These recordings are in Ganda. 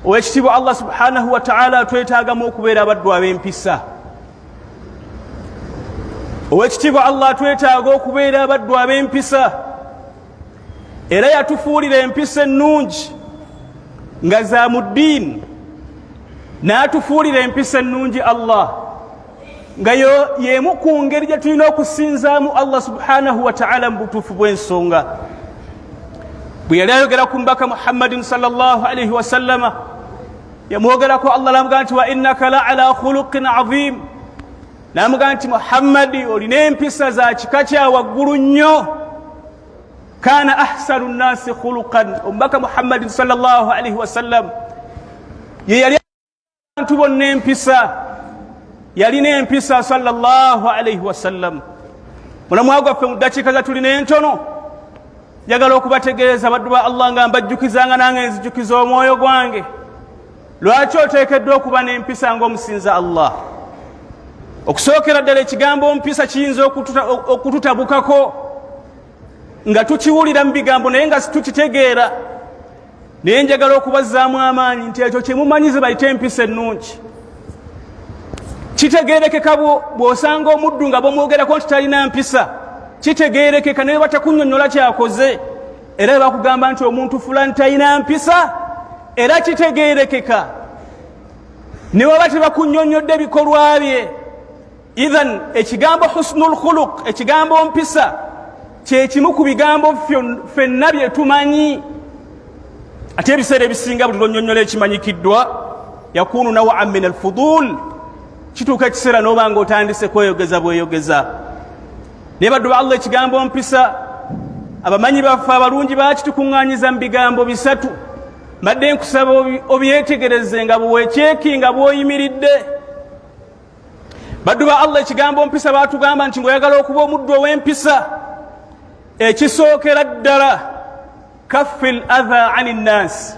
owekitiibwa Allah subhanahu wa ta'ala twetaagamu okubeera abaddu ab'empisa. Owekitiibwa Allah twetaaga okubeera abaddu ab'empisa, era yatufuulira empisa ennungi nga za mu ddiini, n'atufuulira empisa ennungi Allah nga y'emu ku ngeri gye tulina okusinzaamu Allah subhanahu wa ta'ala mu butuufu bw'ensonga. Bwe yali ayogera ku mbaka Muhammadin sallallahu alayhi wa sallama, yamwogerako Allah n'amugamba nti wa innaka la ala khuluqin azim, n'amugamba nti Muhammadi olina empisa za kika kya waggulu nnyo. Kana ahsanu nnasi khuluqan, omubaka Muhammadin sallallahu alayhi wa sallam ye yali abantu bonna empisa, yalina empisa sallallahu alayhi wa sallam. Mulamwa gwaffe mu ddakiika za tulina entono, njagala okubategeeza baddu ba Allah nga mbajjukizanga nange nzijukiza omwoyo gwange lwaki oteekeddwa okuba n'empisa ng'omusinza Allah. Okusookera ddala ekigambo mpisa kiyinza okututabukako nga tukiwulira mu bigambo naye nga situkitegeera, naye njagala okubazzaamu amaanyi nti ekyo kye mumanyize bayita empisa ennungi. Kitegeerekeka bw'osanga omuddu nga bw'omwogerako nti talina mpisa, kitegeerekeka naye batakunnyonnyola kyakoze, era bakugamba nti omuntu fulani talina mpisa, era kitegeerekeka ne baba tebakunnyonnyodde bikolwa bye. Idhan ekigambo husnul khuluq, ekigambo mpisa kye kimu ku bigambo ffenna bye tumanyi, ate ebiseera ebisinga buli lwonnyonnyola ekimanyikiddwa yakunu naw'an min alfudul, kituuka ekiseera n'oba ng'otandise kweyogeza bweyogeza. Naye baddu ba Allah, ekigambo mpisa abamanyi baffe abalungi bakitukuŋŋaanyiza mu bigambo bisatu. Mbadde nkusaba obyetegereze nga bweweekyeki nga bw'oyimiridde. Baddu ba Allah, ekigambo mpisa baatugamba nti ng'oyagala okuba omuddu ow'empisa, ekisookera ddala kaffil adha ani nnaasi,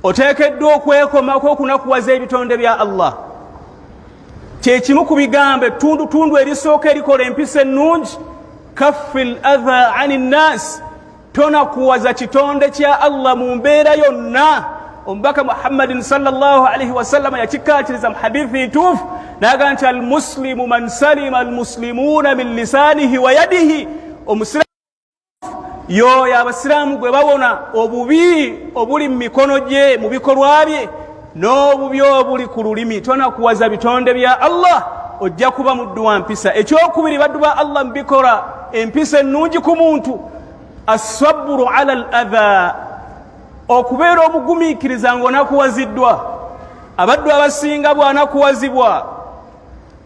oteekeddwa okwekomako okunakuwaza ebitonde bya Allah. Kye kimu ku bigambo ettundutundu erisooka erikola empisa ennungi, kaffil adha ani nnaasi, tonakuwaza kitonde kya Allah mu mbeera yonna. Omubaka Muhammadin sallallahu alayhi wa sallam yakikkaatiriza mu hadithi ntuufu n'agamba nti almuslimu man salima almuslimuuna min lisaanihi wa yadihi, omusiraamu y'oyo abasiraamu gwe babona obubi obuli mu mikono gye mu bikolwa bye n'obubi obuli ku lulimi. Tonakuwaza bitonde bya Allah, ojja kuba muddu wa mpisa. Ekyokubiri baddu ba Allah mu bikola empisa ennungi ku muntu, assabru ala al adha, okubeera omugumiikiriza ng'onakuwaziddwa. Abaddu abasinga bw'anakuwazibwa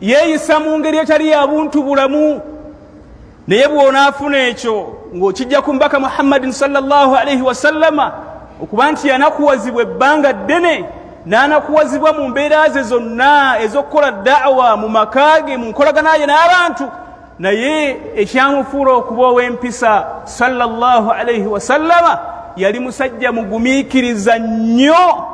yeeyisa mu ngeri etali ya buntu bulamu, naye bw'onaafuna ekyo ng'okijja ku mbaka Muhammadin sallallahu alayhi wa sallama okuba nti yanakuwazibwa ebbanga ddene, n'anakuwazibwa mu mbeera ze zonna ez'okukola da'wa mu maka ge, mu nkolagana ye n'abantu, naye ekyamufuula okuba ow'empisa sallallahu alayhi wa sallama yali musajja mugumiikiriza nnyo